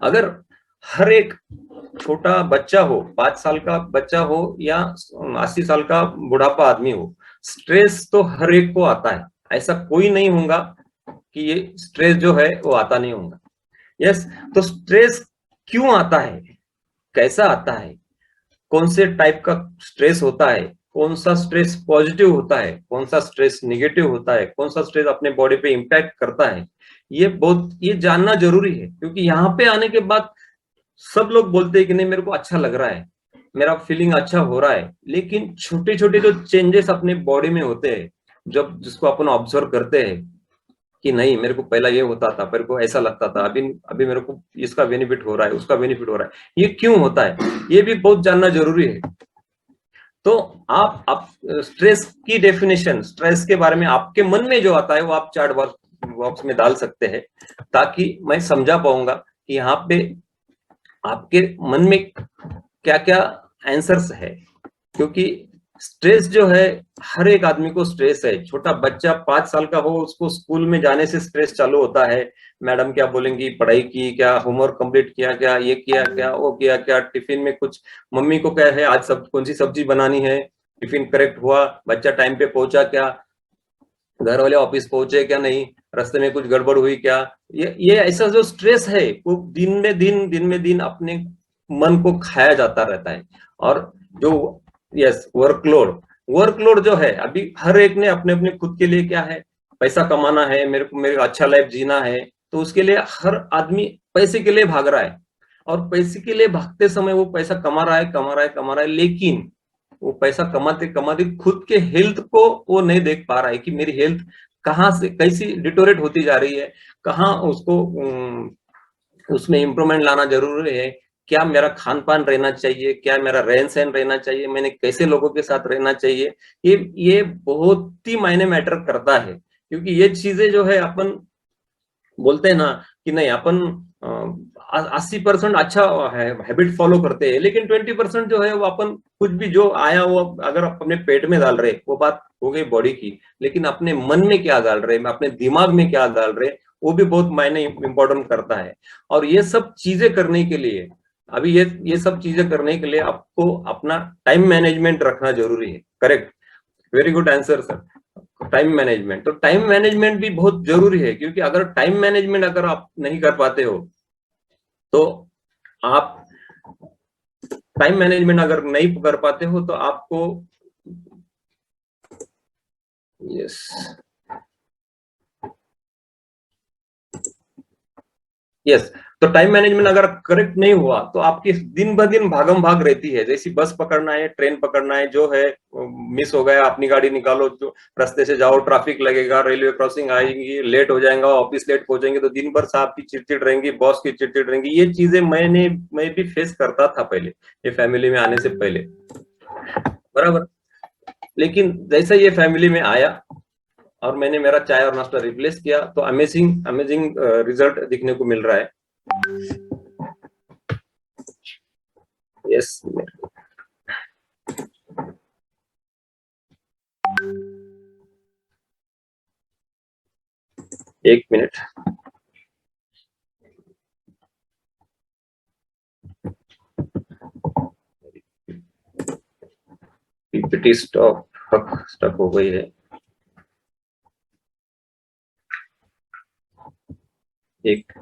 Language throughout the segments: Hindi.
अगर हर एक छोटा बच्चा हो, 5 साल का बच्चा हो या 80 साल का बुढ़ापा आदमी हो, स्ट्रेस तो हर एक को आता है। ऐसा कोई नहीं होगा कि ये स्ट्रेस जो है वो आता नहीं होगा। यस। तो स्ट्रेस क्यों आता है, कैसा आता है, कौन से टाइप का स्ट्रेस होता है, कौन सा स्ट्रेस पॉजिटिव होता है, कौन सा स्ट्रेस निगेटिव होता है, कौन सा स्ट्रेस अपने बॉडी पे इंपैक्ट करता है, ये जानना जरूरी है। क्योंकि यहाँ पे आने के बाद सब लोग बोलते हैं कि नहीं मेरे को अच्छा लग रहा है, मेरा फीलिंग अच्छा हो रहा है, लेकिन छोटे छोटे जो चेंजेस अपने बॉडी में होते हैं, जब जिसको अपन ऑब्जर्व करते हैं कि नहीं मेरे को पहला ये होता था, मेरे को ऐसा लगता था, अभी अभी मेरे को इसका बेनिफिट हो रहा है, उसका बेनिफिट हो रहा है, ये क्यों होता है, ये भी बहुत जानना जरूरी है। तो आप स्ट्रेस की डेफिनेशन, स्ट्रेस के बारे में आपके मन में जो आता है वो आप चार्ट बॉक्स में डाल सकते हैं, ताकि मैं समझा पाऊंगा कि यहाँ पे आपके मन में क्या क्या आंसर्स है। क्योंकि स्ट्रेस जो है, हर एक आदमी को स्ट्रेस है। छोटा बच्चा 5 साल का हो, उसको स्कूल में जाने से स्ट्रेस चालू होता है। मैडम क्या बोलेंगी, पढ़ाई की क्या, होमवर्क कंप्लीट किया क्या, ये किया क्या, वो किया क्या, टिफिन में कुछ, मम्मी को क्या है आज सब कौन सी सब्जी बनानी है, टिफिन करेक्ट हुआ, बच्चा टाइम पे पहुंचा क्या, घर वाले ऑफिस पहुंचे क्या नहीं, रास्ते में कुछ गड़बड़ हुई क्या। ये ऐसा जो स्ट्रेस है वो दिन में दिन अपने मन को खाया जाता रहता है। और जो यस वर्कलोड, वर्कलोड जो है, अभी हर एक ने अपने अपने खुद के लिए क्या है, पैसा कमाना है, मेरे को अच्छा लाइफ जीना है, तो उसके लिए हर आदमी पैसे के लिए भाग रहा है। और पैसे के लिए भागते समय वो पैसा कमा रहा है, कमा रहा है, कमा रहा है, लेकिन वो पैसा कमाते कमाते खुद के हेल्थ को वो नहीं देख पा रहा है कि मेरी हेल्थ कहाँ से कैसी डिटोरेट होती जा रही है, कहाँ उसको उसमें इंप्रूवमेंट लाना जरूरी है। क्या मेरा खान पान रहना चाहिए, क्या मेरा रहन सहन रहना चाहिए, मैंने कैसे लोगों के साथ रहना चाहिए, ये बहुत ही मायने मैटर करता है। क्योंकि ये चीजें जो है अपन बोलते हैं ना कि नहीं अपन 80% अच्छा हैबिट फॉलो करते हैं, लेकिन 20% जो है वो अपन कुछ भी जो आया वो अगर अपने पेट में डाल रहे, वो बात हो गई बॉडी की, लेकिन अपने मन में क्या डाल रहे, अपने दिमाग में क्या डाल रहे, वो भी बहुत मायने इंपॉर्टेंट करता है। और ये सब चीजें करने के लिए, अभी ये सब चीजें करने के लिए आपको अपना टाइम मैनेजमेंट रखना जरूरी है। Correct, very good answer sir. Time management, तो टाइम मैनेजमेंट भी बहुत जरूरी है। क्योंकि अगर टाइम मैनेजमेंट अगर आप नहीं कर पाते हो, तो आप टाइम मैनेजमेंट अगर नहीं कर पाते हो तो आपको यस यस तो टाइम मैनेजमेंट अगर करेक्ट नहीं हुआ तो आपकी दिन ब दिन भागम भाग रहती है। जैसी बस पकड़ना है, ट्रेन पकड़ना है, जो है मिस हो गया, अपनी गाड़ी निकालो, जो रास्ते से जाओ, ट्रैफिक लगेगा, रेलवे क्रॉसिंग आएगी, लेट हो जाएगा, ऑफिस लेट पहुंचेंगे, तो दिन भर साहब की चिड़चिड़ रहेंगी, बॉस की चिड़चिड़ रहेंगी। ये चीजें मैं भी फेस करता था पहले, ये फैमिली में आने से पहले, बराबर। लेकिन जैसे ये फैमिली में आया और मैंने मेरा चाय और नाश्ता रिप्लेस किया, तो अमेजिंग अमेजिंग रिजल्ट दिखने को मिल रहा है। Yes, 1 minute. PPT stock stuck हो गई है। एक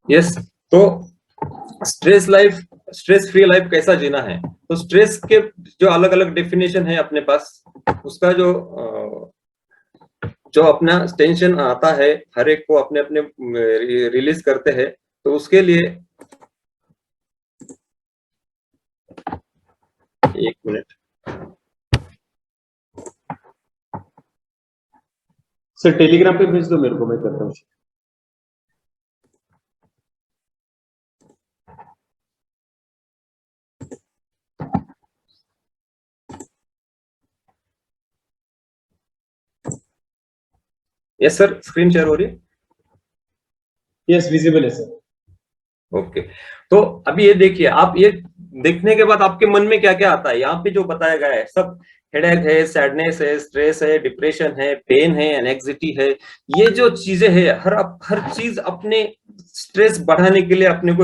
यस। तो स्ट्रेस फ्री लाइफ कैसा जीना है, तो स्ट्रेस के जो अलग अलग डेफिनेशन है अपने पास, उसका जो अपना टेंशन आता है, हर एक को अपने अपने रिलीज करते हैं। तो उसके लिए 1 मिनट सर टेलीग्राम पे भेज दो मेरे को, मैं करता हूँ। यस सर, स्क्रीन शेयर हो रही है? यस, विजिबल है सर। ओके, तो अभी ये देखिए, आप ये देखने के बाद आपके मन में क्या क्या आता है, यहाँ पे जो बताया गया है सब, हेडेक है, सैडनेस है, स्ट्रेस है, डिप्रेशन है, पेन है, एनेक्सिटी है, ये जो चीजें है, हर चीज अपने स्ट्रेस बढ़ाने के लिए अपने को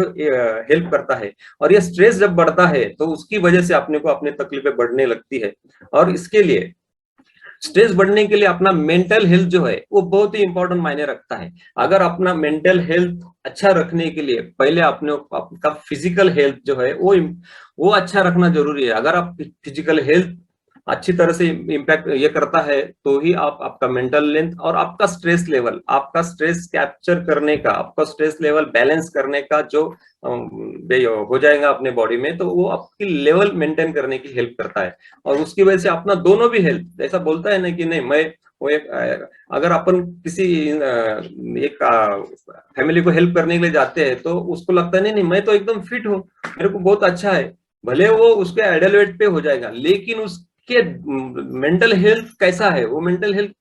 हेल्प करता है। और ये स्ट्रेस जब बढ़ता है तो उसकी वजह से अपने को अपनी तकलीफें बढ़ने लगती है। और इसके लिए स्ट्रेस बढ़ने के लिए अपना मेंटल हेल्थ जो है वो बहुत ही इंपॉर्टेंट मायने रखता है। अगर अपना मेंटल हेल्थ अच्छा रखने के लिए पहले अपने आपका फिजिकल हेल्थ जो है वो अच्छा रखना जरूरी है। अगर आप फिजिकल हेल्थ अच्छी तरह से इम्पैक्ट ये करता है तो ही आप आपका मेंटल लेंथ और आपका स्ट्रेस लेवल, आपका स्ट्रेस कैप्चर करने का, आपका स्ट्रेस लेवल बैलेंस करने का जो हो जाएगा अपने बॉडी में, तो वो आपकी लेवल मेंटेन करने की हेल्प करता है। और उसकी वजह से अपना दोनों भी हेल्थ, ऐसा बोलता है ना कि नहीं मैं वो एक, अगर अपन किसी एक फैमिली को हेल्प करने के लिए जाते हैं तो उसको लगता है नहीं नहीं मैं तो एकदम फिट हूँ, मेरे को बहुत अच्छा है, भले वो उसके आइडल वेट पे हो जाएगा, लेकिन उसके मेंटल हेल्थ कैसा है, वो मेंटल हेल्थ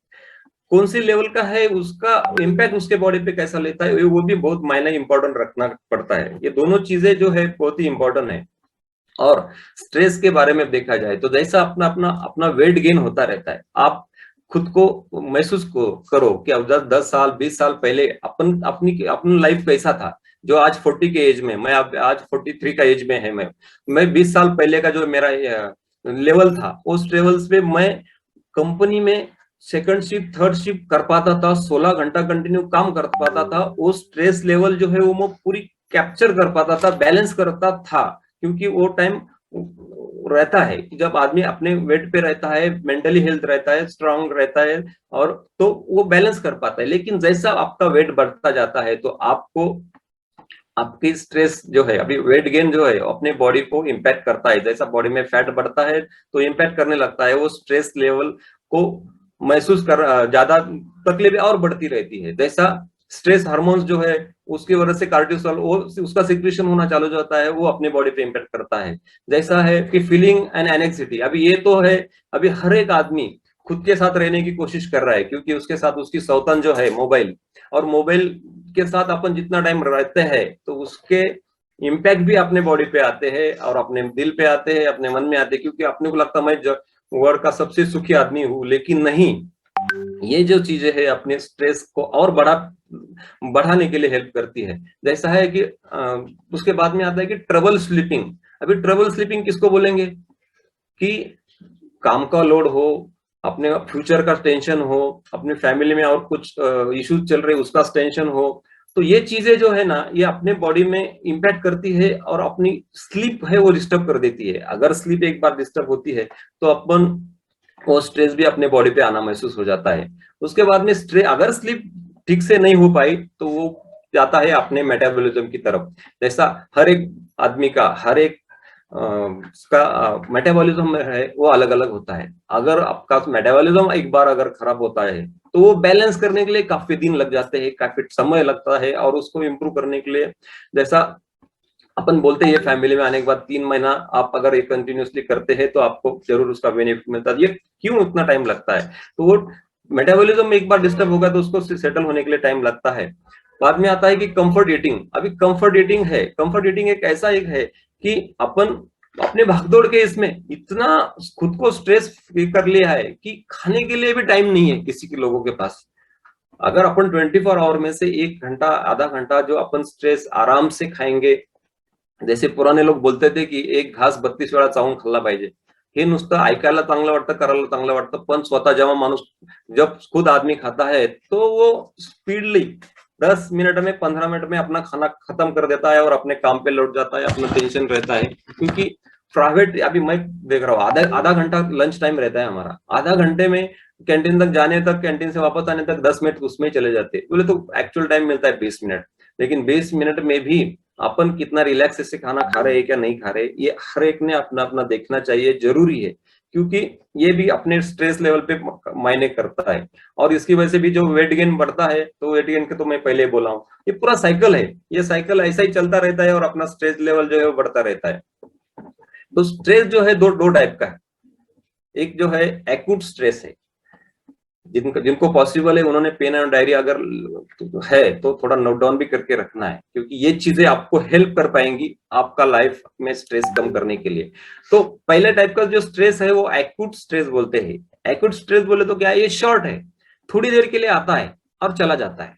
कौन सी लेवल का है, उसका इम्पैक्ट उसके बॉडी पे कैसा लेता है, वो भी बहुत मायने इंपॉर्टेंट रखना पड़ता है। ये दोनों चीजें जो है बहुत ही इंपॉर्टेंट है। और स्ट्रेस के बारे में देखा जाए तो जैसा अपना अपना अपना वेट गेन होता रहता है, आप खुद को महसूस को करो कि अब 10 साल 20 साल पहले अपन अपनी लाइफ कैसा था, जो आज 40 के एज में, मैं अब आज 43 का एज में है, मैं 20 साल पहले का जो मेरा लेवल था, उस लेवल्स पे मैं कंपनी में सेकंड शिफ्ट थर्ड शिफ्ट कर पाता था, 16 घंटा कंटिन्यू काम कर पाता था, वो स्ट्रेस लेवल जो है वो मैं पूरी कैप्चर कर पाता था, बैलेंस करता था। क्योंकि वो टाइम रहता है कि जब आदमी अपने वेट पे रहता है, मेंटली हेल्थ रहता है, स्ट्रांग रहता है, और तो वो बैलेंस कर पाता है। लेकिन जैसा आपका वेट बढ़ता जाता है तो आपको आपकी स्ट्रेस जो है, अभी वेट गेन जो है अपने बॉडी को इम्पैक्ट करता है, जैसा बॉडी में फैट बढ़ता है तो इम्पैक्ट करने लगता है, वो स्ट्रेस लेवल को महसूस कर ज्यादा तकलीफें और बढ़ती रहती है। जैसा स्ट्रेस हार्मोन्स जो है उसकी वजह से कार्टिसोल वो उसका सिक्रेशन होना चालू हो जाता है, वो अपने बॉडी पे इम्पैक्ट करता है। जैसा है कि फीलिंग एंड एनेक्सिटी, अभी ये तो है, अभी हर एक आदमी खुद के साथ रहने की कोशिश कर रहा है, क्योंकि उसके साथ उसकी सौतन जो है मोबाइल, और मोबाइल के साथ अपन जितना टाइम रहते हैं तो उसके इम्पैक्ट भी अपने बॉडी पे आते हैं और अपने दिल पे आते हैं, अपने मन में आते हैं, क्योंकि अपने को लगता है मैं वर्ल्ड का सबसे सुखी आदमी हूँ, लेकिन नहीं। ये जो चीजें है अपने स्ट्रेस को और बढ़ाने के लिए हेल्प करती है। जैसा है कि उसके बाद में आता है कि ट्रबल स्लीपिंग। अभी ट्रबल स्लीपिंग किसको बोलेंगे कि काम का लोड हो, अपने फ्यूचर का टेंशन हो, अपने फैमिली में और कुछ इश्यूज चल रहे उसका टेंशन हो, तो ये चीजें जो है ना ये अपने बॉडी में इम्पैक्ट करती है और अपनी स्लीप है वो डिस्टर्ब कर देती है। अगर स्लीप एक बार डिस्टर्ब होती है तो अपन वो स्ट्रेस भी अपने बॉडी पे आना महसूस हो जाता है। उसके बाद में स्ट्रेस, अगर स्लीप ठीक से नहीं हो पाई तो वो जाता है अपने मेटाबॉलिज्म की तरफ। जैसा हर एक आदमी का हर एक उसका मेटाबॉलिज्म है वो अलग अलग होता है। अगर आपका मेटाबॉलिज्म एक बार अगर खराब होता है तो वो बैलेंस करने के लिए काफी दिन लग जाते हैं, काफी समय लगता है, और उसको इम्प्रूव करने के लिए जैसा अपन बोलते हैं ये फैमिली में आने के बाद 3 महीना आप अगर ये कंटिन्यूसली करते हैं तो आपको जरूर उसका बेनिफिट मिलता है। ये क्यों उतना टाइम लगता है, तो वो मेटाबॉलिज्म एक बार डिस्टर्ब होगा तो उसको सेटल होने के लिए टाइम लगता है। बाद में आता है कि कंफर्ट ईटिंग। अभी कंफर्ट ईटिंग है, कंफर्ट ईटिंग एक ऐसा एक है कि अपन अपने भागदौड़ के इसमें इतना खुद को स्ट्रेस कर लिया है कि खाने के लिए भी टाइम नहीं है किसी के लोगों के पास। अगर अपन 24 आवर में से 1 घंटा आधा घंटा जो अपन स्ट्रेस आराम से खाएंगे, जैसे पुराने लोग बोलते थे की एक घास 32 वेळा चावून खाल्ला पाहिजे, हे नुसतं ऐकायला चांगलं वाटतं, करायला चांगलं वाटतं, पण स्वतः जेव्हा माणूस जब खुद आदमी खाता है तो वो स्पीडली 10 मिनट में 15 मिनट में अपना खाना खत्म कर देता है और अपने काम पे लौट जाता है, अपना टेंशन रहता है। क्योंकि प्राइवेट अभी मैं देख रहा हूँ आधा आधा घंटा लंच टाइम रहता है हमारा, आधा घंटे में कैंटीन तक जाने तक, कैंटीन से वापस आने तक 10 मिनट उसमें चले जाते बोले तो एक्चुअल टाइम मिलता है 20 मिनट। लेकिन 20 मिनट में भी अपन कितना रिलैक्स से खाना खा रहे हैं क्या नहीं खा रहे, ये हर एक ने अपना अपना देखना चाहिए, जरूरी है। क्योंकि ये भी अपने स्ट्रेस लेवल पे मायने करता है। और इसकी वजह से भी जो वेट गेन बढ़ता है, तो वेट गेन के तो मैं पहले बोला हूँ, ये पूरा साइकिल है, ये साइकिल ऐसा ही चलता रहता है और अपना स्ट्रेस लेवल जो है वो बढ़ता रहता है। तो स्ट्रेस जो है दो दो टाइप का है। एक जो है एक्यूट स्ट्रेस है, जिनको पॉसिबल है उन्होंने पेन एंड डायरी अगर है तो थोड़ा नोट डाउन भी करके रखना है, क्योंकि ये चीजें आपको हेल्प कर पाएंगी आपका लाइफ में स्ट्रेस कम करने के लिए। तो पहले टाइप का जो स्ट्रेस है वो एक्यूट स्ट्रेस बोलते हैं। एक्यूट स्ट्रेस बोले तो क्या है, ये शॉर्ट है, थोड़ी देर के लिए आता है और चला जाता है।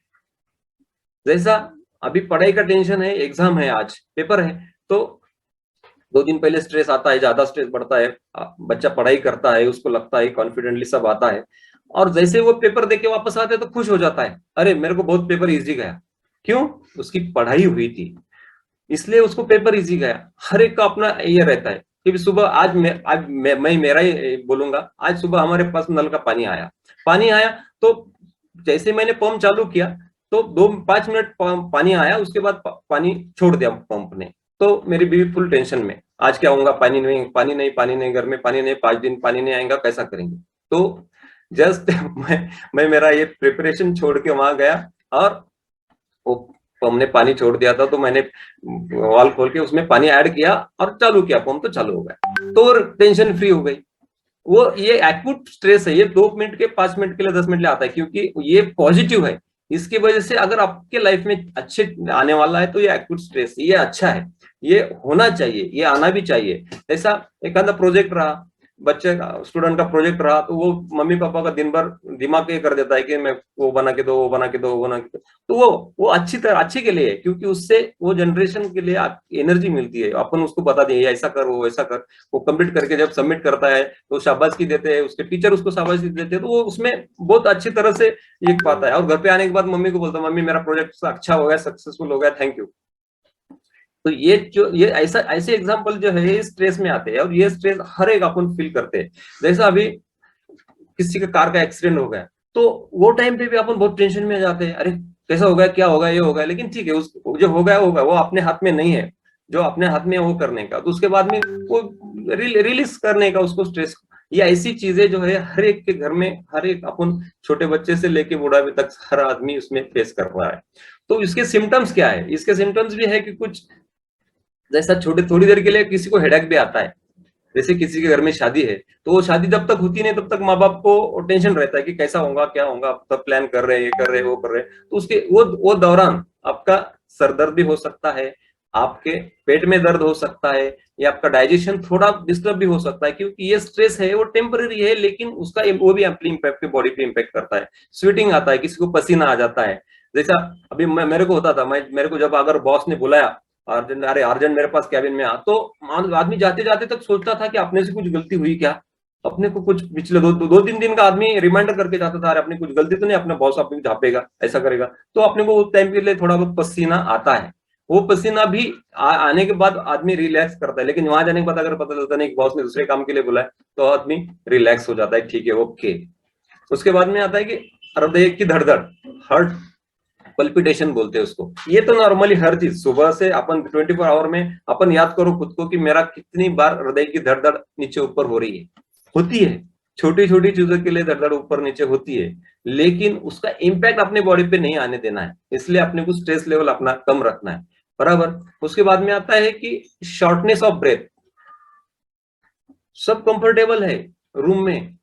जैसा अभी पढ़ाई का टेंशन है, एग्जाम है, आज पेपर है, तो 2 दिन पहले स्ट्रेस आता है, ज्यादा स्ट्रेस बढ़ता है, बच्चा पढ़ाई करता है, उसको लगता है कॉन्फिडेंटली सब आता है, और जैसे वो पेपर देके वापस आते हैं तो खुश हो जाता है, अरे मेरे को बहुत पेपर इजी गया। क्यों? उसकी पढ़ाई हुई थी, इसलिए उसको पेपर इजी गया। हर एक का अपना ये रहता है कि सुबह मैं मेरा ही बोलूंगा, आज सुबह हमारे पास नल का पानी आया तो जैसे मैंने पंप चालू किया तो 5 मिनट पानी आया, उसके बाद पानी छोड़ दिया पंप ने, तो मेरी बीवी फुल टेंशन में, आज क्या होगा, पानी नहीं, घर में पानी नहीं, 5 दिन पानी नहीं आएगा, कैसा करेंगे। तो जस्ट मैं मेरा ये प्रिपरेशन छोड़ के वहां गया और वो पंप ने पानी छोड़ दिया था, तो मैंने वाल खोल के उसमें पानी ऐड किया और चालू किया, पंप तो चालू हो गया, तो टेंशन फ्री हो गई। वो ये एक्यूट स्ट्रेस है, ये 2 मिनट के 5 मिनट के लिए 10 मिनट के लिए आता है, क्योंकि ये पॉजिटिव है। इसकी वजह से अगर आपके लाइफ में अच्छे आने वाला है तो ये एक्यूट स्ट्रेस, ये अच्छा है, ये होना चाहिए, ये आना भी चाहिए। ऐसा एक आधा प्रोजेक्ट रहा, बच्चे का स्टूडेंट का प्रोजेक्ट रहा, तो वो मम्मी पापा का दिन भर दिमाग ये कर देता है कि मैं वो बना के दो, वो बना के दो, वो बना के दो, तो वो अच्छे के लिए है, क्योंकि उससे वो जनरेशन के लिए एनर्जी मिलती है। अपन उसको बता दें ऐसा कर, वो ऐसा कर, वो कंप्लीट करके जब सबमिट करता है तो शाबाशी देते हैं, उसके टीचर उसको शाबाशी देते हैं, तो वो उसमें बहुत अच्छी तरह से लिख पाता है। और घर पे आने के बाद मम्मी को बोलता है, मम्मी मेरा प्रोजेक्ट अच्छा हो गया, सक्सेसफुल हो गया, थैंक यू। तो ये ऐसे एग्जांपल जो है ये स्ट्रेस में आते हैं, और ये स्ट्रेस हर एक अपन फील करते हैं। जैसा अभी किसी का कार का एक्सीडेंट हो गया, तो वो टाइम पे भी अपन बहुत टेंशन में आ जाते हैं, अरे कैसा हो गया, क्या होगा, ये होगा, लेकिन ठीक है, उस जो हो गया होगा, वो अपने हाथ में नहीं है, जो अपने हाथ में है वो करने का, तो उसके बाद में वो रिलीज करने का उसको स्ट्रेस। ये ऐसी चीजें जो है हर एक के घर में, हर एक अपन छोटे बच्चे से लेके बुढ़ापे तक हर आदमी उसमें फेस कर रहा है। तो इसके सिम्टम्स क्या है? इसके सिम्टम्स भी है कि कुछ जैसा छोटे थोड़ी देर के लिए किसी को हेडेक भी आता है, जैसे किसी के घर में शादी है, तो वो शादी जब तक होती नहीं तब तक माँ बाप को टेंशन रहता है कि कैसा होगा, क्या होगा, तब प्लान कर रहे हैं, ये कर रहे हैं, वो कर रहे हैं, तो उसके वो दौरान आपका सर दर्द भी हो सकता है, आपके पेट में दर्द हो सकता है, या आपका डाइजेशन थोड़ा डिस्टर्ब भी हो सकता है, क्योंकि ये स्ट्रेस है वो टेम्पररी है, लेकिन उसका वो भी अपनी इम्पैक्ट बॉडी पे इम्पैक्ट करता है। स्वेटिंग आता है, किसी को पसीना आ जाता है, जैसा अभी मेरे को होता था, मेरे को जब अगर बॉस ने बुलाया, अर्जेंट, अरे अर्जेंट मेरे पास कैबिन में आ, तो आदमी जाते जाते तक सोचता था कि अपने से कुछ गलती हुई क्या, अपने को कुछ पिछले 2-3 दिन का आदमी रिमाइंडर करके जाता था, अरे अपनी कुछ गलती तो नहीं, अपना बॉस अपने झापेगा, ऐसा करेगा, तो अपने को उस टाइम के लिए थोड़ा बहुत पसीना आता है। वो पसीना भी आने के बाद आदमी रिलैक्स करता है, लेकिन वहां जाने के बाद अगर पता चलता नहीं कि बॉस ने दूसरे काम के लिए बुलाया, तो आदमी रिलैक्स हो जाता है, ठीक है, ओके। उसके बाद में आता है कि हृदय की धड़धड़, हार्ट पल्पिटेशन बोलते हैं उसको। ये तो नॉर्मली हर चीज सुबह से अपन 24 आवर में अपन याद करो खुद को कि मेरा कितनी बार हृदय की धड़धड़ नीचे ऊपर हो रही है, होती है, छोटी छोटी चीजों के लिए धड़धड़ ऊपर नीचे होती है, लेकिन उसका इम्पैक्ट अपने बॉडी पे नहीं आने देना है, इसलिए अपने को स्ट्रेस लेवल अपना कम रखना है, बराबर। उसके बाद में आता है कि शॉर्टनेस ऑफ ब्रेथ, सब कंफर्टेबल है, रूम में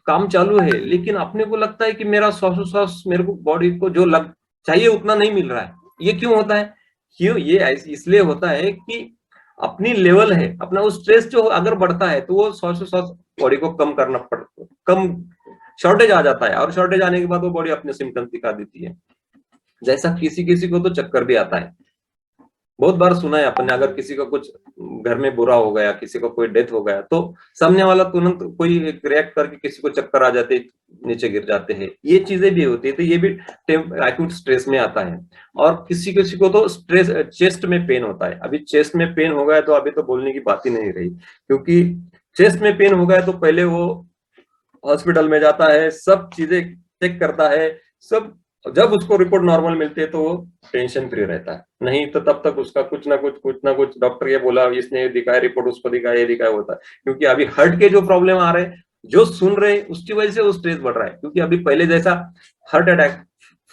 काम चालू है, लेकिन अपने को लगता है कि मेरा श्वासोश्वास मेरे को बॉडी को जो लग चाहिए उतना नहीं मिल रहा है। ये क्यों होता है? क्यों? ये इसलिए होता है कि अपनी लेवल है, अपना वो स्ट्रेस जो अगर बढ़ता है तो वो श्वासोश्वास बॉडी को कम करना पड़ता, कम शॉर्टेज आ जाता है, और शॉर्टेज आने के बाद वो बॉडी अपने सिम्टम्स दिखा देती है। जैसा किसी किसी को तो चक्कर भी आता है, बहुत बार सुना है अपन ने, अगर किसी का कुछ घर में बुरा हो गया, किसी का कोई डेथ हो गया, तो सामने वाला तुरंत कोई रिएक्ट करके किसी को चक्कर आ जाते, नीचे गिर जाते हैं, ये चीजें भी होती है, तो ये भी एक्यूट स्ट्रेस में आता है। और किसी किसी को तो स्ट्रेस चेस्ट में पेन होता है। अभी चेस्ट में पेन हो गया तो अभी तो बोलने की बात ही नहीं रही, क्योंकि चेस्ट में पेन हो गया तो पहले वो हॉस्पिटल में जाता है, सब चीजें चेक करता है, सब, जब उसको रिपोर्ट नॉर्मल मिलती है तो वो टेंशन फ्री रहता है, नहीं तो तब तक उसका कुछ ना कुछ डॉक्टर ये बोला, इसने दिखाया रिपोर्ट, उसको दिखाया, ये दिखाया होता है, क्योंकि अभी हार्ट के जो प्रॉब्लम आ रहे हैं, जो सुन रहे हैं, उसकी वजह से वो स्ट्रेस बढ़ रहा है। क्योंकि अभी पहले जैसा हार्ट अटैक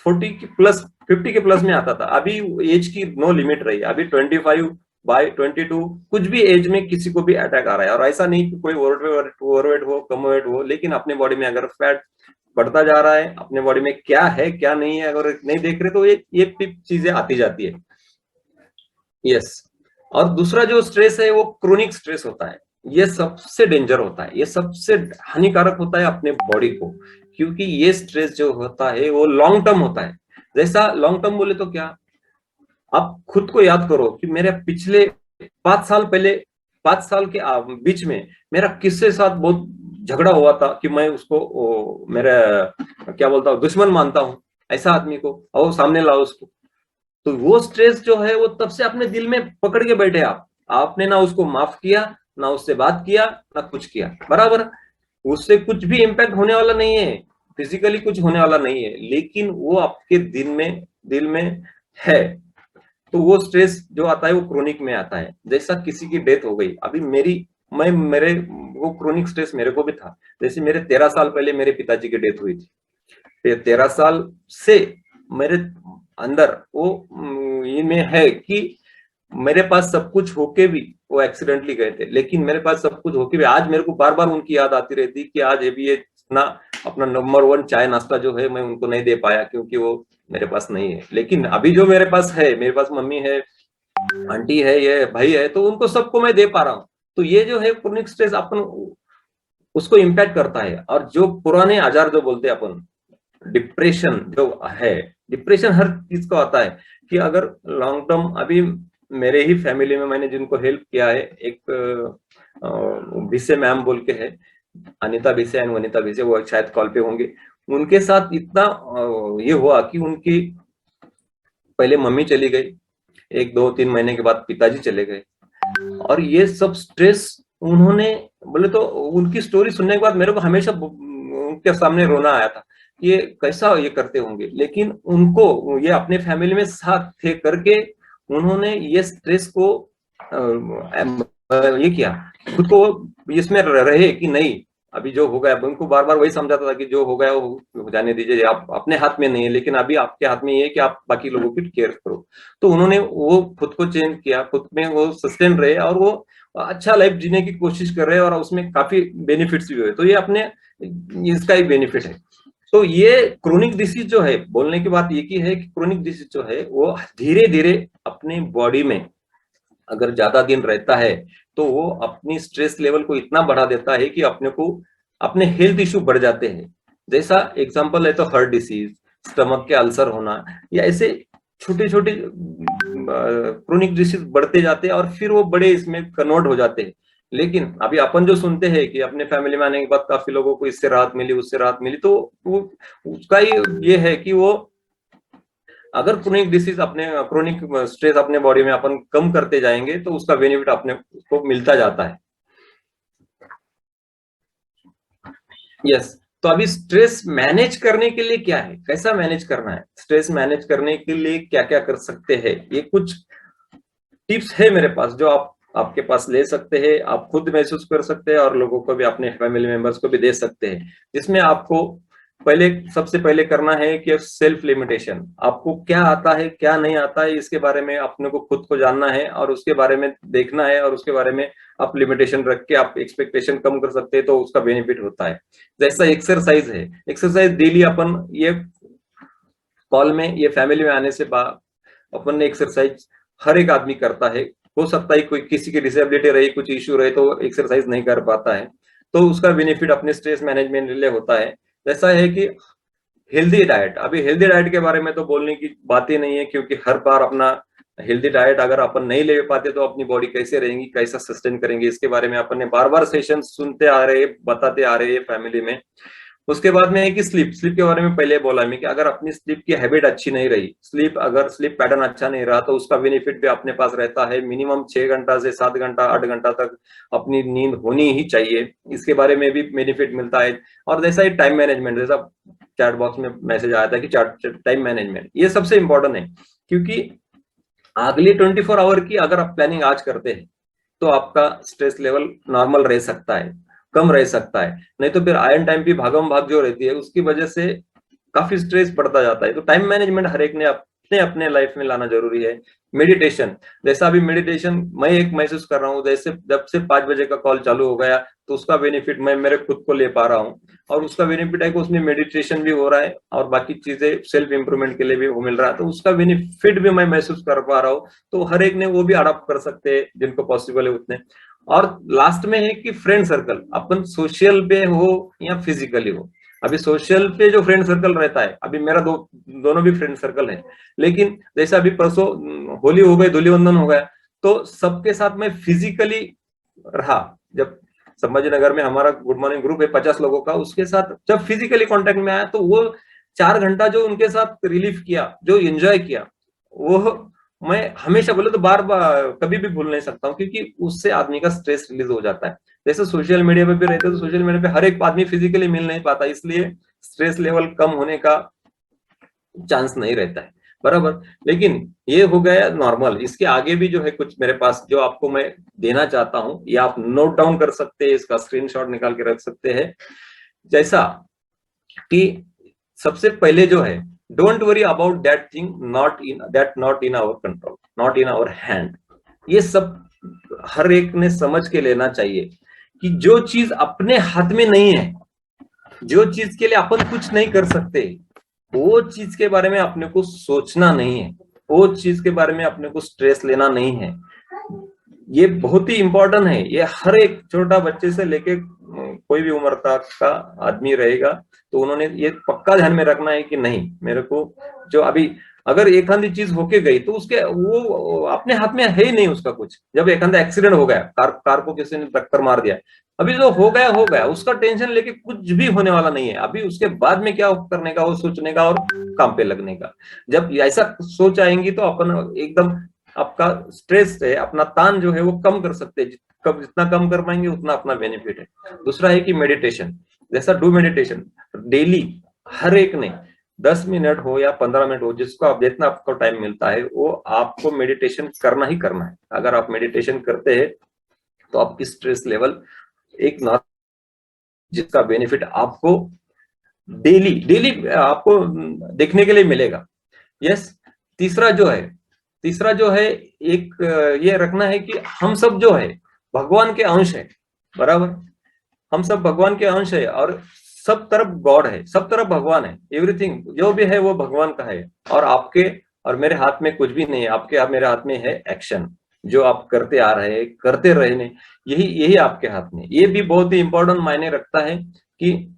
40 के प्लस 50 के प्लस में आता था, अभी एज की नो लिमिट रही है, अभी 25/22 कुछ भी एज में किसी को भी अटैक आ रहा है। और ऐसा नहीं कि कोई ओवरवेट हो, कम वेट हो, लेकिन अपने बॉडी में अगर फैट बढ़ता जा रहा है, अपने बॉडी में क्या है क्या नहीं है अगर नहीं देख रहे तो ये चीजें आती जाती है। यस। और दूसरा जो स्ट्रेस है वो क्रोनिक स्ट्रेस होता है। ये सबसे डेंजर होता है, ये सबसे हानिकारक होता है अपने बॉडी को, क्योंकि ये स्ट्रेस जो होता है वो लॉन्ग टर्म होता है। जैसा लॉन्ग टर्म बोले तो क्या, आप खुद को याद करो कि मेरे पिछले 5 साल पहले, 5 साल के बीच में मेरा किसके साथ बहुत झगड़ा हुआ था कि मैं उसको मेरा क्या बोलता हूँ दुश्मन मानता हूँ, ऐसा आदमी को और सामने लाओ उसको। तो वो स्ट्रेस जो है वो तब से अपने दिल में पकड़ के बैठे आपने ना उसको माफ किया, ना उससे बात किया, ना कुछ किया, बराबर। उससे कुछ भी इम्पैक्ट होने वाला नहीं है, फिजिकली कुछ होने वाला नहीं है, लेकिन वो आपके दिल में है। तो वो स्ट्रेस जो आता है वो क्रोनिक में आता है। जैसा किसी की डेथ हो गई, अभी मेरे वो क्रोनिक स्ट्रेस मेरे को भी था। जैसे मेरे 13 साल पहले मेरे पिताजी की डेथ हुई थी। 13 साल से मेरे अंदर वो इनमें है कि मेरे पास सब कुछ होके भी वो एक्सीडेंटली गए थे, लेकिन मेरे पास सब कुछ होके भी आज मेरे को बार बार उनकी याद आती रहती कि आज ये भी ये ना अपना नंबर 1 चाय नाश्ता जो है मैं उनको नहीं दे पाया क्योंकि वो मेरे पास नहीं है। लेकिन अभी जो मेरे पास है, मेरे पास मम्मी है, आंटी है, ये भाई है, तो उनको सबको मैं दे पा रहा हूँ। तो ये जो है क्रोनिक स्ट्रेस अपन उसको इम्पैक्ट करता है। और जो पुराने आजार जो बोलते हैं अपन, डिप्रेशन जो है, डिप्रेशन हर चीज को आता है कि अगर लॉन्ग टर्म, अभी मेरे ही फैमिली में मैंने जिनको हेल्प किया है, एक भिसे मैम बोल के है, अनिता भिसे एंड वनिता भिसे, वो शायद कॉल पे होंगे। उनके साथ इतना ये हुआ कि उनकी पहले मम्मी चली गई, 1 2 3 महीने के बाद पिताजी चले गए, और ये सब स्ट्रेस उन्होंने, बोले तो उनकी स्टोरी सुनने के बाद मेरे को हमेशा उनके सामने रोना आया था, ये कैसा ये करते होंगे। लेकिन उनको ये अपने फैमिली में साथ थे करके उन्होंने ये स्ट्रेस को ये किया, खुद को इसमें रहे कि नहीं अभी जो हो गया, उनको बार बार वही समझाता था कि जो हो गया वो जाने दीजिए, आप अपने हाथ में नहीं है, लेकिन अभी आपके हाथ में ये है कि आप बाकी लोगों की केयर करो। तो उन्होंने वो खुद को चेंज किया, खुद में वो सस्टेन रहे और वो अच्छा लाइफ जीने की कोशिश कर रहे हैं, और उसमें काफी बेनिफिट्स भी हुए। तो ये अपने इसका एक बेनिफिट है। तो ये क्रोनिक डिसीज जो है, बोलने की बात ये की है कि क्रोनिक डिसीज जो है वो धीरे धीरे अपने बॉडी में अगर ज्यादा दिन रहता है तो वो अपनी स्ट्रेस लेवल को इतना बढ़ा देता है कि अपने हेल्थ इश्यू बढ़ जाते हैं। जैसा एग्जांपल है तो हार्ट डिसीज, स्टमक के अल्सर होना, या ऐसे छोटे छोटे क्रोनिक डिसीज बढ़ते जाते हैं और फिर वो बड़े इसमें कन्वर्ट हो जाते हैं। लेकिन अभी अपन जो सुनते हैं कि अपने फैमिली में आने के बाद काफी लोगों को इससे राहत मिली, उससे राहत मिली, तो वो उसका ही ये है कि वो अगर क्रोनिक डिसीज अपने क्रोनिक स्ट्रेस अपने बॉडी में अपन कम करते जाएंगे तो उसका बेनिफिट अपने को मिलता जाता है। यस। तो अभी स्ट्रेस मैनेज करने के लिए क्या है, कैसा मैनेज करना है, स्ट्रेस मैनेज करने के लिए क्या क्या कर सकते हैं, ये कुछ टिप्स है मेरे पास जो आपके पास ले सकते हैं, आप खुद महसूस कर सकते हैं और लोगों को भी, अपने फैमिली मेंबर्स को भी दे सकते हैं। जिसमें आपको सबसे पहले करना है कि सेल्फ लिमिटेशन, आपको क्या आता है क्या नहीं आता है इसके बारे में अपने को खुद को जानना है और उसके बारे में देखना है, और उसके बारे में आप लिमिटेशन रख के आप एक्सपेक्टेशन कम कर सकते हैं, तो उसका बेनिफिट होता है। जैसा एक्सरसाइज है, एक्सरसाइज डेली अपन ये कॉल में, ये फैमिली में आने से अपन ने एक्सरसाइज हर एक आदमी करता है। हो सकता है कोई किसी की डिसेबिलिटी रही, कुछ इश्यू रहे तो एक्सरसाइज नहीं कर पाता है, तो उसका बेनिफिट अपने स्ट्रेस मैनेजमेंट के लिए होता है। जैसा है कि हेल्दी डाइट, अभी हेल्दी डाइट के बारे में तो बोलने की बात ही नहीं है, क्योंकि हर बार अपना हेल्दी डाइट अगर अपन नहीं ले पाते तो अपनी बॉडी कैसे रहेगी, कैसा सस्टेन करेंगे, इसके बारे में अपन ने बार बार सेशन सुनते आ रहे, बताते आ रहे हैं फैमिली में। उसके बाद में है कि स्लीप के बारे में पहले बोला मैं कि अगर अपनी स्लीप की हैबिट अच्छी नहीं रही, अगर स्लीप पैटर्न अच्छा नहीं रहा, तो उसका बेनिफिट भी अपने पास रहता है। मिनिमम 6 घंटा से 7 घंटा 8 घंटा तक अपनी नींद होनी ही चाहिए, इसके बारे में भी बेनिफिट मिलता है। और जैसा ही टाइम मैनेजमेंट, जैसा चैट बॉक्स में मैसेज आया था कि टाइम मैनेजमेंट ये सबसे इंपॉर्टेंट है, क्योंकि अगली 24 आवर की अगर आप प्लानिंग आज करते हैं तो आपका स्ट्रेस लेवल नॉर्मल रह सकता है, कम रह सकता है। नहीं तो फिर आयन टाइम की भागम भाग जो रहती है उसकी वजह से काफी स्ट्रेस बढ़ता जाता है। तो टाइम मैनेजमेंट हर एक ने आप उतने अपने लाइफ में लाना जरूरी है। मेडिटेशन, जैसा अभी मेडिटेशन मैं एक महसूस कर रहा हूँ, जैसे जब से 5 बजे का कॉल चालू हो गया तो उसका बेनिफिट मैं मेरे खुद को ले पा रहा हूँ, और उसका बेनिफिट है कि उसमें मेडिटेशन भी हो रहा है और बाकी चीजें सेल्फ इंप्रूवमेंट के लिए भी वो मिल रहा है, तो उसका बेनिफिट भी मैं महसूस कर पा रहा हूँ। तो हर एक ने वो भी अडॉप्ट कर सकते हैं जिनको पॉसिबल है उतने। और लास्ट में है कि फ्रेंड सर्कल, अपन सोशल पे हो या फिजिकली हो। अभी सोशल पे जो फ्रेंड सर्कल रहता है, अभी मेरा दोनों भी फ्रेंड सर्कल है, लेकिन जैसे अभी परसों होली हो गई, धूलिवंदन हो गया, तो सबके साथ मैं फिजिकली रहा। जब संभाजीनगर में हमारा गुड मॉर्निंग ग्रुप है 50 लोगों का, उसके साथ जब फिजिकली कांटेक्ट में आया तो वो 4 घंटा जो उनके साथ रिलीफ किया, जो एंजॉय किया, वो मैं हमेशा बोले तो बार बार कभी भी भूल नहीं सकता हूँ, क्योंकि उससे आदमी का स्ट्रेस रिलीज हो जाता है। जैसे सोशल मीडिया पे भी रहते हैं तो सोशल मीडिया पे हर एक आदमी फिजिकली मिल नहीं पाता, इसलिए स्ट्रेस लेवल कम होने का चांस नहीं रहता है, बराबर। लेकिन ये हो गया नॉर्मल, इसके आगे भी जो है कुछ मेरे पास जो आपको मैं देना चाहता हूं, ये आप नोट डाउन कर सकते हैं, इसका स्क्रीनशॉट निकाल के रख सकते हैं। जैसा कि सबसे पहले जो है, don't worry about that thing not in our control, not in our hand. ये सब हर एक ने समझ के लेना चाहिए कि जो चीज अपने हाथ में नहीं है, जो चीज के लिए अपन कुछ नहीं कर सकते, वो चीज के बारे में अपने को सोचना नहीं है, वो चीज के बारे में अपने को स्ट्रेस लेना नहीं है। ये बहुत ही इंपॉर्टेंट है। ये हर एक छोटा बच्चे से लेके कोई भी उम्र तक का आदमी रहेगा तो उन्होंने ये पक्का ध्यान में रखना है कि नहीं, मेरे को जो अभी अगर एक आधी चीज होके गई तो उसके वो अपने हाथ में है ही नहीं उसका कुछ। जब एक आधा एक्सीडेंट हो गया, कार को किसी ने टक्कर मार दिया, अभी जो हो गया, उसका टेंशन लेके कुछ भी होने वाला नहीं है। अभी उसके बाद में क्या करने का, वो सोचने का और काम पे लगने का। जब ऐसा सोच आएंगी तो अपन एकदम आपका स्ट्रेस है, अपना तान जो है वो कम कर सकते हैं। कब जितना कम कर पाएंगे उतना अपना बेनिफिट है। दूसरा है कि मेडिटेशन, जैसा डू मेडिटेशन डेली, हर एक ने 10 मिनट हो या 15 मिनट हो, जिसको आप जितना आपको टाइम मिलता है वो आपको मेडिटेशन करना ही करना है। अगर आप मेडिटेशन करते हैं तो आपकी स्ट्रेस लेवल एक जिसका बेनिफिट आपको डेली डेली आपको देखने के लिए मिलेगा। यस। तीसरा जो है एक ये रखना है कि हम सब जो है भगवान के अंश है, बराबर। हम सब भगवान के अंश है और सब तरफ गॉड है, सब तरफ भगवान है। एवरीथिंग जो भी है वो भगवान का है, और आपके और मेरे हाथ में कुछ भी नहीं है। आपके आप मेरे हाथ में है एक्शन, जो आप करते आ रहे हैं, करते रहने, यही यही आपके हाथ में। ये भी बहुत ही इंपॉर्टेंट मायने रखता है कि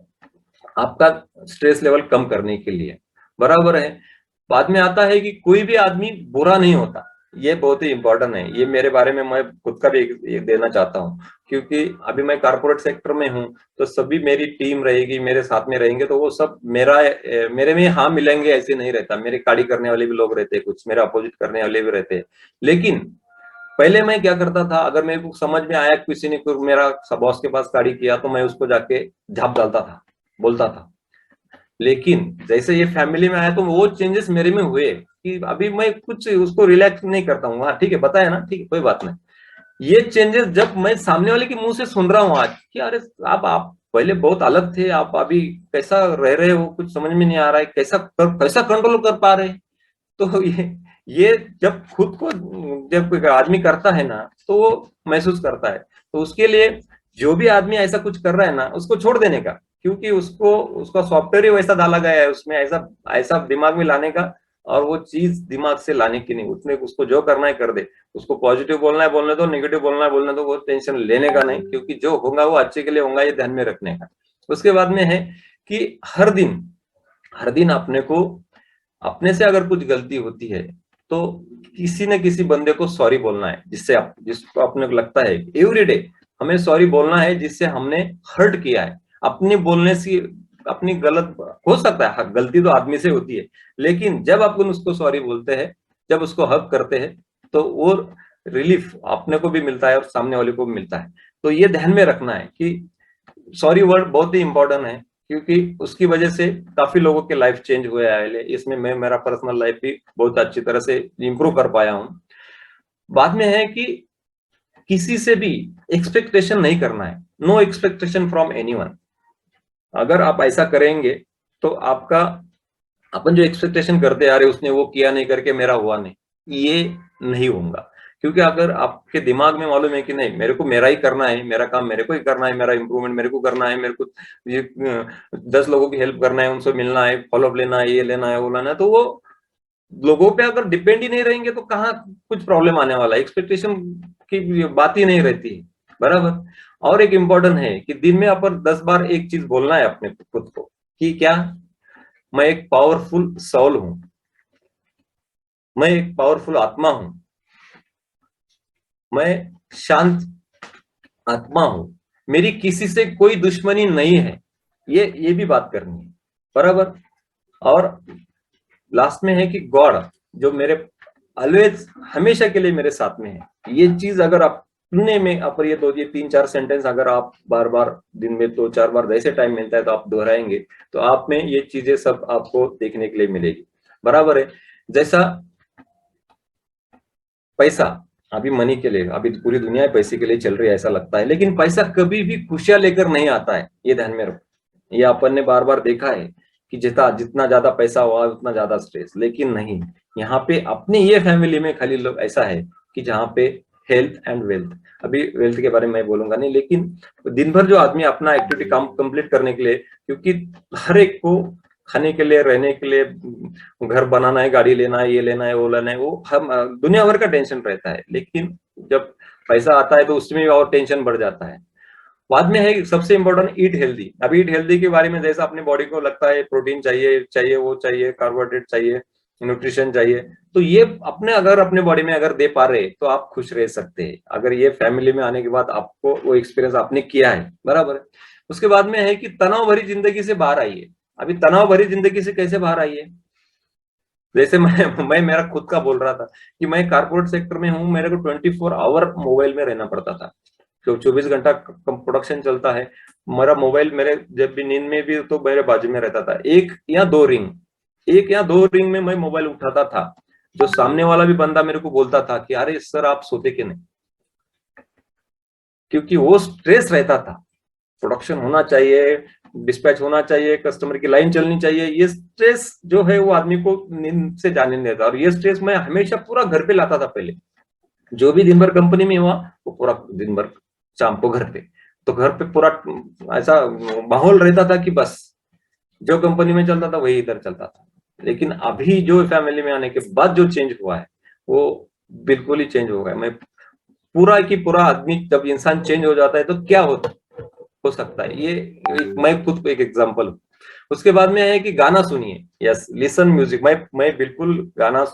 आपका स्ट्रेस लेवल कम करने के लिए, बराबर है। बाद में आता है कि कोई भी आदमी बुरा नहीं होता, ये बहुत ही इंपॉर्टेंट है। ये मेरे बारे में मैं खुद का भी एक देना चाहता हूँ, क्योंकि अभी मैं कारपोरेट सेक्टर में हूँ तो सभी मेरी टीम रहेगी, मेरे साथ में रहेंगे तो वो सब मेरे में हाँ मिलेंगे ऐसे नहीं रहता। मेरे गाड़ी करने वाले भी लोग रहते हैं, कुछ मेरे अपोजिट करने वाले भी रहते हैं। लेकिन पहले मैं क्या करता था, अगर मेरे को समझ में आया किसी ने मेरा बॉस के पास गाड़ी किया तो मैं उसको जाके झाप डालता था, बोलता था। लेकिन जैसे ये फैमिली में आया तो वो चेंजेस मेरे में हुए कि अभी मैं कुछ उसको रिलैक्स नहीं करता हूँ। हाँ ठीक है, बताया ना, ठीक है, कोई बात नहीं। ये चेंजेस जब मैं सामने वाले के मुंह से सुन रहा हूँ आज कि अरे आप पहले बहुत अलग थे, आप अभी कैसा रह रहे हो, कुछ समझ में नहीं आ रहा है, कैसा कंट्रोल कर पा रहे हैं। तो ये जब खुद को जब कोई आदमी करता है ना तो वो महसूस करता है। तो उसके लिए जो भी आदमी ऐसा कुछ कर रहा है ना, उसको छोड़ देने का, क्योंकि उसको उसका सॉफ्टवेयर ही वैसा डाला गया है उसमें, ऐसा ऐसा दिमाग में लाने का। और वो चीज दिमाग से लाने की नहीं, उसने उसको जो करना है कर दे। उसको पॉजिटिव बोलना है बोलने दो, नेगेटिव बोलना है बोलने दो, वो टेंशन लेने का नहीं, क्योंकि जो होगा वो अच्छे के लिए होगा, ये ध्यान में रखने का। उसके बाद में है कि हर दिन अपने को, अपने से अगर कुछ गलती होती है तो किसी न किसी बंदे को सॉरी बोलना है, जिसको अपने को लगता है एवरीडे हमें सॉरी बोलना है, जिससे हमने हर्ट किया है। अपने बोलने से अपनी गलत हो सकता है, गलती तो आदमी से होती है, लेकिन जब अपन उसको सॉरी बोलते हैं, जब उसको हक करते हैं, तो वो रिलीफ अपने को भी मिलता है और सामने वाले को भी मिलता है। तो ये ध्यान में रखना है कि सॉरी वर्ड बहुत ही इंपॉर्टेंट है, क्योंकि उसकी वजह से काफी लोगों के लाइफ चेंज हुए है। इसमें मैं मेरा पर्सनल लाइफ भी बहुत अच्छी तरह से इंप्रूव कर पाया हूँ। बाद में है कि किसी से भी एक्सपेक्टेशन नहीं करना है, नो एक्सपेक्टेशन फ्रॉम एनीवन। अगर आप ऐसा करेंगे तो आपका अपन जो एक्सपेक्टेशन करते आ रहे उसने वो किया नहीं करके मेरा हुआ नहीं, ये नहीं होगा। क्योंकि अगर आपके दिमाग में मालूम है कि नहीं मेरे को मेरा ही करना है, मेरा काम मेरे को ही करना है, मेरा इंप्रूवमेंट मेरे को करना है, मेरे को ये 10 लोगों की हेल्प करना है, उनसे मिलना है, फॉलोअप लेना है, ये लेना है वो लेना है, तो वो लोगों पे अगर डिपेंड ही नहीं रहेंगे तो कहाँ कुछ प्रॉब्लम आने वाला है। एक्सपेक्टेशन की बात ही नहीं रहती है, बराबर। और एक इम्पोर्टेंट है कि दिन में अपन 10 बार एक चीज बोलना है अपने खुद को कि क्या, मैं एक पावरफुल सोल हूं, मैं एक पावरफुल आत्मा हूं, मैं शांत आत्मा हूं, मेरी किसी से कोई दुश्मनी नहीं है, ये भी बात करनी है, बराबर। और लास्ट में है कि गॉड जो मेरे ऑलवेज हमेशा के लिए मेरे साथ में है। ये चीज अगर आप सुनने में आप ये 3-4 सेंटेंस अगर आप बार बार दिन में 2-4 बार जैसे टाइम मिलता है तो आप दोहराएंगे तो आप में ये चीजें सब आपको देखने के लिए मिलेगी, बराबर है। जैसा पैसा अभी मनी के लिए, अभी पूरी दुनिया पैसे के लिए चल रही है ऐसा लगता है, लेकिन पैसा कभी भी खुशियां लेकर नहीं आता है, ये ध्यान में रखो। ये अपन ने बार बार देखा है कि जितना जितना ज्यादा पैसा हुआ उतना ज्यादा स्ट्रेस, लेकिन नहीं, यहाँ पे अपने ये फैमिली में खाली लोग ऐसा है कि जहाँ पे हेल्थ एंड वेल्थ, अभी वेल्थ के बारे में मैं बोलूंगा नहीं, लेकिन दिन भर जो आदमी अपना एक्टिविटी काम कंप्लीट करने के लिए, क्योंकि हर एक को खाने के लिए, रहने के लिए, घर बनाना है, गाड़ी लेना है, ये लेना है, वो लेना है, वो हम दुनिया भर का टेंशन रहता है, लेकिन जब पैसा आता है तो उसमें और टेंशन बढ़ जाता है। बाद में है सबसे इंपॉर्टेंट ईट हेल्दी। अभी ईट हेल्दी के बारे में जैसा अपनी बॉडी को लगता है प्रोटीन चाहिए चाहिए वो चाहिए, कार्बोहाइड्रेट चाहिए, न्यूट्रिशन चाहिए, तो ये अपने अगर अपने बॉडी में अगर दे पा रहे तो आप खुश रह सकते हैं। अगर ये फैमिली में आने के बाद आपको वो एक्सपीरियंस आपने किया है, बराबर है। उसके बाद में है कि तनाव भरी जिंदगी से बाहर आइए। अभी तनाव भरी जिंदगी से कैसे बाहर आइए, जैसे मैं मेरा खुद का बोल रहा था कि मैं कारपोरेट सेक्टर में हूँ, मेरे को 24 आवर मोबाइल में रहना पड़ता था, जो 24 घंटा प्रोडक्शन चलता है। मेरा मोबाइल मेरे जब भी नींद में भी तो मेरे बाजू में रहता था, एक या दो रिंग में मैं मोबाइल उठाता था, जो सामने वाला भी बंदा मेरे को बोलता था कि अरे सर आप सोते क्यों नहीं, क्योंकि वो स्ट्रेस रहता था। प्रोडक्शन होना चाहिए, डिस्पैच होना चाहिए, कस्टमर की लाइन चलनी चाहिए, ये स्ट्रेस जो है वो आदमी को नींद से जाने नहीं देता। और ये स्ट्रेस मैं हमेशा पूरा घर पे लाता था पहले, जो भी दिन भर कंपनी में हुआ वो पूरा दिन भर शाम को घर पे, तो घर पे पूरा ऐसा माहौल रहता था कि बस जो कंपनी में चलता था वही इधर चलता था। लेकिन अभी जो फैमिली में आने के बाद जो चेंज हुआ है वो बिल्कुल ही चेंज हो गया। मैं पूरा की पूरा आदमी, जब इंसान चेंज हो जाता है तो क्या हो सकता है, ये मैं खुद को एक एग्जांपल हूँ। उसके बाद में है कि गाना सुनिए, यस लिसन म्यूजिक। मैं बिल्कुल गाना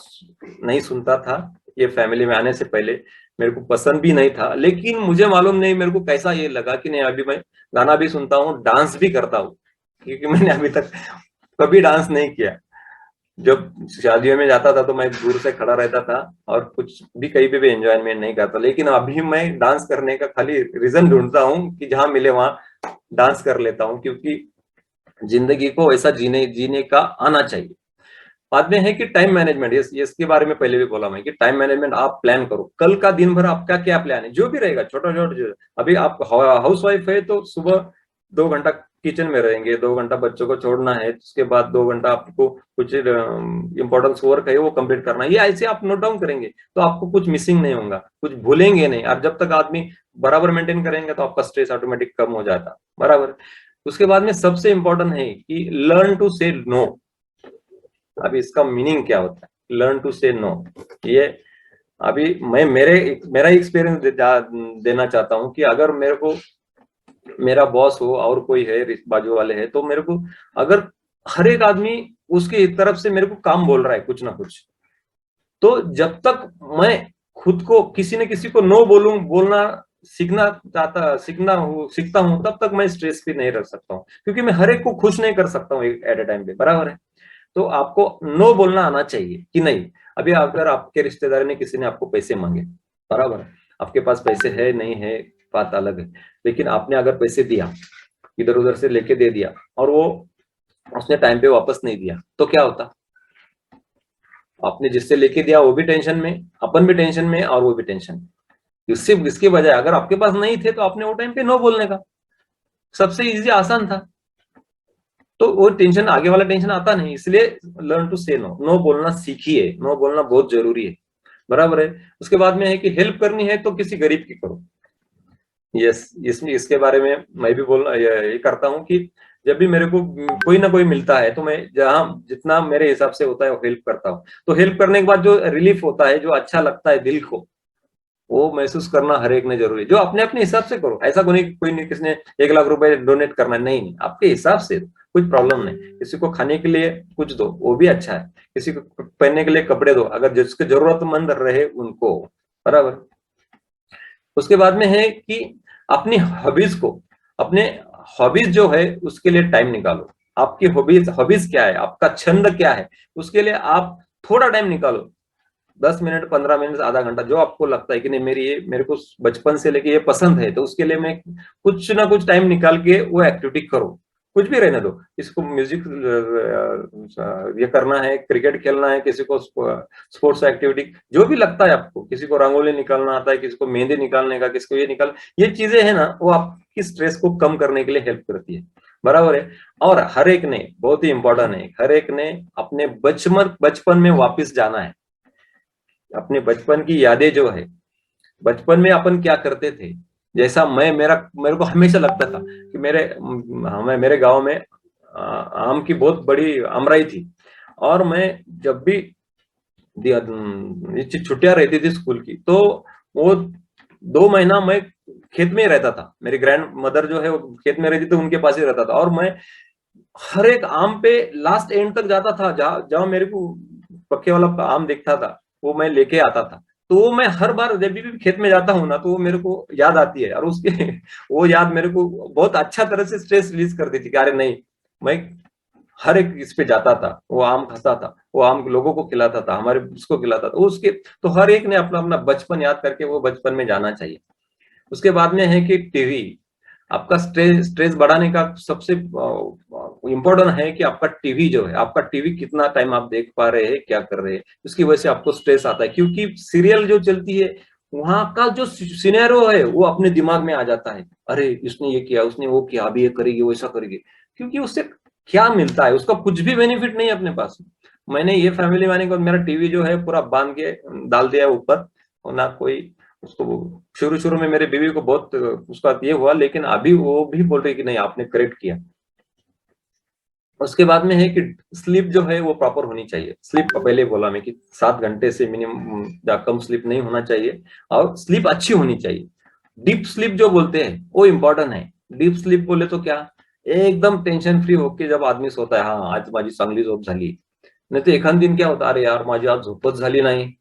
नहीं सुनता था, ये फैमिली में आने से पहले मेरे को पसंद भी नहीं था, लेकिन मुझे मालूम नहीं मेरे को कैसा ये लगा कि नहीं अभी मैं गाना भी सुनता हूँ, डांस भी करता हूँ, क्योंकि मैंने अभी तक कभी डांस नहीं किया। जब शादियों में जाता था तो मैं दूर से खड़ा रहता था और कुछ भी कहीं पे भी एंजॉयमेंट नहीं करता, लेकिन अभी मैं डांस करने का खाली रीजन ढूंढता हूँ कि जहां मिले वहां डांस कर लेता हूँ, क्योंकि जिंदगी को ऐसा जीने जीने का आना चाहिए। बाद में है कि टाइम मैनेजमेंट, ये इसके बारे में पहले भी बोला मैं कि टाइम मैनेजमेंट आप प्लान करो, कल का दिन भर आपका क्या प्लान है, जो भी रहेगा छोटा छोटा जो, अभी आप हाउस वाइफ है तो सुबह 2 घंटा किचन में रहेंगे, 2 घंटा बच्चों को छोड़ना है, उसके बाद 2 घंटा आपको कुछ इंपॉर्टेंस वर्क है वो कंप्लीट करना है, ये ऐसे आप नोट डाउन करेंगे तो आपको कुछ मिसिंग नहीं होगा, कुछ भूलेंगे नहीं। और जब तक आदमी बराबर मेंटेन करेंगे तो आपका स्ट्रेस ऑटोमेटिक कम हो जाता, बराबर। उसके बाद में सबसे इंपॉर्टेंट है कि लर्न टू से नो। अब इसका मीनिंग क्या होता है लर्न टू से नो, ये अभी मैं मेरा एक्सपीरियंस देना चाहता हूँ कि अगर मेरे को मेरा बॉस हो और कोई है बाजू वाले है, तो मेरे को अगर हर एक आदमी उसकी तरफ से मेरे को काम बोल रहा है कुछ ना कुछ, तो जब तक मैं खुद को किसी न किसी को नो बोलना सीखता हूँ तब तक मैं स्ट्रेस फ्री नहीं रह सकता हूँ, क्योंकि मैं हर एक को खुश नहीं कर सकता हूँ एट ए टाइम पे, बराबर है। तो आपको नो बोलना आना चाहिए कि नहीं। अभी अगर आपके रिश्तेदार ने किसी ने आपको पैसे मांगे, बराबर है, आपके पास पैसे है नहीं है बात अलग है, लेकिन आपने अगर पैसे दिया, इधर उधर से लेके दे दिया और वो उसने टाइम पे वापस नहीं दिया, तो क्या होता, आपने जिससे लेके दिया वो भी टेंशन में, अपन भी टेंशन में और वो भी टेंशन में। इससे इसके बजाय अगर आपके पास नहीं थे तो आपने वो टाइम पे नो बोलने का, सबसे इजी आसान था। तो वो टेंशन, आगे वाला टेंशन आता नहीं। इसलिए लर्न टू से नो, नो बोलना सीखिए, नो बोलना बहुत जरूरी है, बराबर है। उसके बाद में है कि हेल्प करनी है तो किसी गरीब की करो। यस, इसमें इसके बारे में मैं भी बोल ये करता हूँ कि जब भी मेरे को कोई ना कोई मिलता है तो मैं जहां जितना मेरे हिसाब से होता है वो हेल्प करता हूँ। तो हेल्प करने के बाद जो रिलीफ होता है, जो अच्छा लगता है दिल को, वो महसूस करना हर एक ने जरूरी है। जो अपने अपने हिसाब से करो, ऐसा कोई नहीं किसी ने 1 लाख रुपए डोनेट करना है, नहीं, आपके हिसाब से कुछ प्रॉब्लम नहीं। किसी को खाने के लिए कुछ दो, वो भी अच्छा है। किसी को पहनने के लिए कपड़े दो, अगर जिसके जरूरतमंद रहे उनको, बराबर। उसके बाद में है कि अपनी हॉबीज को, अपने हॉबीज जो है उसके लिए टाइम निकालो। आपकी हॉबीज हॉबीज क्या है, आपका छंद क्या है, उसके लिए आप थोड़ा टाइम निकालो। 10 मिनट, 15 मिनट, आधा घंटा, जो आपको लगता है कि नहीं मेरे को बचपन से लेके ये पसंद है, तो उसके लिए मैं कुछ ना कुछ टाइम निकाल के वो एक्टिविटी करो। कुछ भी रहने दो, किसी को म्यूजिक ये करना है, क्रिकेट खेलना है, किसी को स्पोर्ट्स एक्टिविटी, जो भी लगता है आपको, किसी को रंगोली निकालना आता है, किसी को मेहंदी निकालने का, किसी को ये निकाल, ये चीजें है ना, वो आपकी स्ट्रेस को कम करने के लिए हेल्प करती है, बराबर है। और हर एक ने, बहुत ही इंपॉर्टेंट है, हर एक ने अपने बचपन में वापस जाना है। अपने बचपन की यादें जो है, बचपन में अपन क्या करते थे, जैसा मेरे को हमेशा लगता था कि मेरे गांव में आम की बहुत बड़ी अमराई थी। और मैं जब भी छुट्टियां रहती थी स्कूल की, तो वो 2 महीना मैं खेत में ही रहता था। मेरी ग्रैंड मदर जो है वो खेत में रहती थी, उनके पास ही रहता था। और मैं हर एक आम पे लास्ट एंड तक जाता था, जहां मेरे को पक्के वाला आम दिखता था, वो मैं लेके आता था। तो वो मैं हर बार जब भी खेत में जाता हूँ ना, तो वो मेरे को याद आती है। और उसके वो याद मेरे को बहुत अच्छा तरह से स्ट्रेस रिलीज करती थी कि अरे नहीं, मैं हर एक इस पे जाता था, वो आम खाता था, वो आम लोगों को खिलाता था, हमारे उसको खिलाता था उसके। तो हर एक ने अपना अपना बचपन याद करके वो बचपन में जाना चाहिए। उसके बाद में है कि टीवी, आपका स्ट्रेस बढ़ाने का सबसे इम्पोर्टेंट है कि आपका टीवी जो है, आपका टीवी कितना टाइम आप देख पा रहे हैं, क्या कर रहे हैं, उसकी वजह से आपको स्ट्रेस आता है। क्योंकि सीरियल जो चलती है, वहां का जो सिनेरियो है वो अपने दिमाग में आ जाता है। अरे इसने ये किया, उसने वो किया, अभी ये करेगी, वैसा करेगी। क्योंकि उससे क्या मिलता है, उसका कुछ भी बेनिफिट नहीं है अपने पास। मैंने ये फैमिली आने के बाद मेरा टीवी जो है पूरा बांध के डाल दिया ऊपर, और ना कोई उसको। शुरू शुरू में मेरे बीवी को बहुत उसका ये हुआ, लेकिन अभी वो भी बोल रही कि नहीं, आपने करेक्ट किया। उसके बाद में है कि स्लीप जो है वो प्रॉपर होनी चाहिए। स्लीप पहले बोला मैं कि 7 घंटे से मिनिमम या कम स्लीप नहीं होना चाहिए, और स्लीप अच्छी होनी चाहिए। डीप स्लीप जो बोलते हैं वो इंपॉर्टेंट है। डीप स्लीप बोले तो क्या, एकदम टेंशन फ्री होके जब आदमी सोता है, हाँ आज माझी चांगली झोप झाली, नाही तर एखाद दिन क्या होता, अरे यार माझी आज झोपच झाली नाही,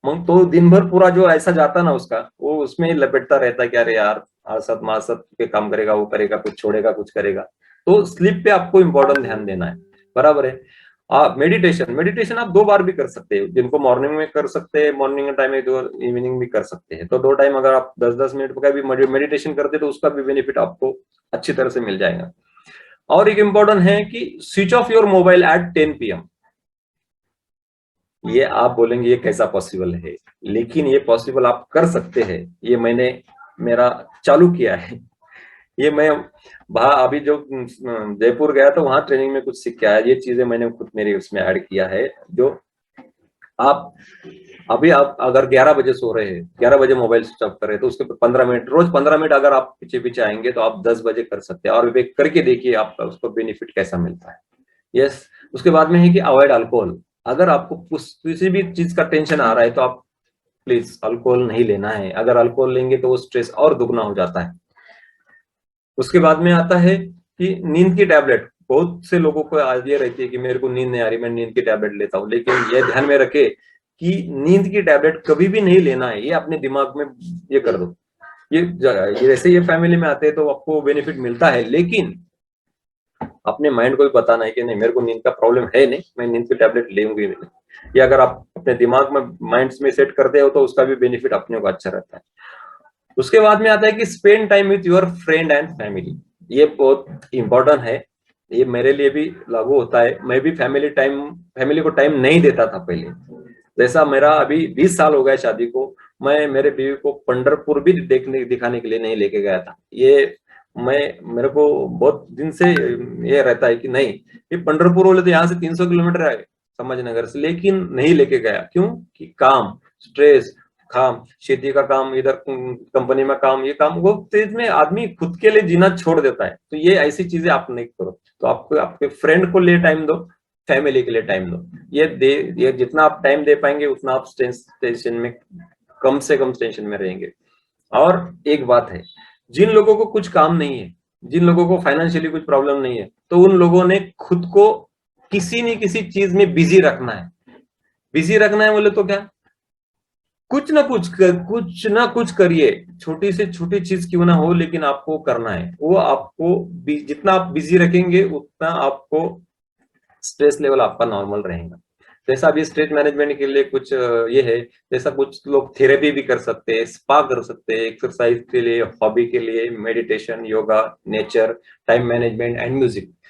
मग तो दिन भर पूरा जो ऐसा जाता ना उसका, वो उसमें ही लपेटता रहता है कि अरे यार आसत मासत पे काम करेगा, वो करेगा, कुछ छोड़ेगा, कुछ करेगा। तो स्लीप पे आपको इंपॉर्टेंट ध्यान देना है, बराबर है। मेडिटेशन, मेडिटेशन आप 2 बार भी कर सकते हैं, जिनको मॉर्निंग में कर सकते हैं, मॉर्निंग टाइम में, दो इवनिंग भी कर सकते हैं। तो 2 टाइम अगर आप 10-10 मिनट का भी मेडिटेशन करते तो उसका भी बेनिफिट आपको अच्छी तरह से मिल जाएगा। और एक इंपॉर्टेंट है कि switch off your mobile at 10 PM। ये आप बोलेंगे ये कैसा पॉसिबल है, लेकिन ये पॉसिबल आप कर सकते हैं। ये मैंने मेरा चालू किया है। ये मैं अभी जो जयपुर गया तो वहां ट्रेनिंग में कुछ सीख के आया। ये चीजें मैंने खुद मेरे उसमें ऐड किया है। जो आप अभी आप अगर 11 बजे सो रहे हैं, 11 बजे मोबाइल स्विच ऑफ कर रहे हैं, तो उसके 15 मिनट, रोज 15 मिनट अगर आप पीछे पीछे आएंगे तो आप 10 बजे कर सकते हैं। और वे करके देखिए आपका उसको बेनिफिट कैसा मिलता है। यस। उसके बाद में है कि अवॉइड अल्कोहल। अगर आपको किसी भी चीज का टेंशन आ रहा है तो आप प्लीज अल्कोहल नहीं लेना है। अगर अल्कोहल लेंगे तो वो स्ट्रेस और दुगना हो जाता है। उसके बाद में आता है कि नींद की टैबलेट। बहुत से लोगों को आज ये रहती है कि मेरे को नींद नहीं आ रही, मैं नींद की टैबलेट लेता हूँ, लेकिन ये ध्यान में रखे कि नींद की टैबलेट कभी भी नहीं लेना है। ये अपने दिमाग में ये कर दो। ये जैसे ये फैमिली में आते हैं तो आपको बेनिफिट मिलता है, लेकिन अपने माइंड को भी बताना है कि नहीं, मेरे को नींद का प्रॉब्लम है नहीं, मैं नींद की टैबलेट लेंगी नहीं। ये अगर आप अपने दिमाग में माइंड्स में सेट करते हो तो उसका भी बेनिफिट अपने को अच्छा रहता है। उसके बाद में आता है कि spend time with your friend and family. ये बहुत इंपॉर्टेंट है। ये मेरे लिए भी लागू होता है। मैं भी फैमिली को टाइम नहीं देता था पहले। जैसा मेरा अभी 20 साल हो गए शादी को, मैं मेरे बीवी को पंढरपुर भी दिखाने के लिए नहीं लेके गया था। ये मेरे को बहुत दिन से ये रहता है कि नहीं, ये पंढरपुर वाले तो यहाँ से 300 किलोमीटर है समाजनगर से, लेकिन नहीं लेके गया। क्यों? कि काम, स्ट्रेस, काम, शेती का काम, इधर कंपनी में काम, ये काम, वो तेज में आदमी खुद के लिए जीना छोड़ देता है। तो ये ऐसी चीजें आप नहीं करो। तो आपको आपके फ्रेंड को लिए टाइम दो, फैमिली के लिए टाइम दो। ये जितना आप टाइम दे पाएंगे उतना आप टेंशन में, कम से कम टेंशन में रहेंगे। और एक बात है, जिन लोगों को कुछ काम नहीं है, जिन लोगों को फाइनेंशियली कुछ प्रॉब्लम नहीं है, तो उन लोगों ने खुद को किसी न किसी चीज में बिजी रखना है। बिजी रखना है बोले तो क्या, कुछ ना कुछ करिए, छोटी से छोटी चीज क्यों ना हो, लेकिन आपको करना है वो। आपको जितना आप बिजी रखेंगे उतना आपको स्ट्रेस लेवल आपका नॉर्मल रहेगा। जैसा अभी स्ट्रेस मैनेजमेंट के लिए कुछ ये है, जैसा कुछ लोग थेरेपी भी कर सकते हैं, स्पा कर सकते हैं, एक्सरसाइज के लिए, हॉबी के लिए meditation, yoga, nature, time management and music.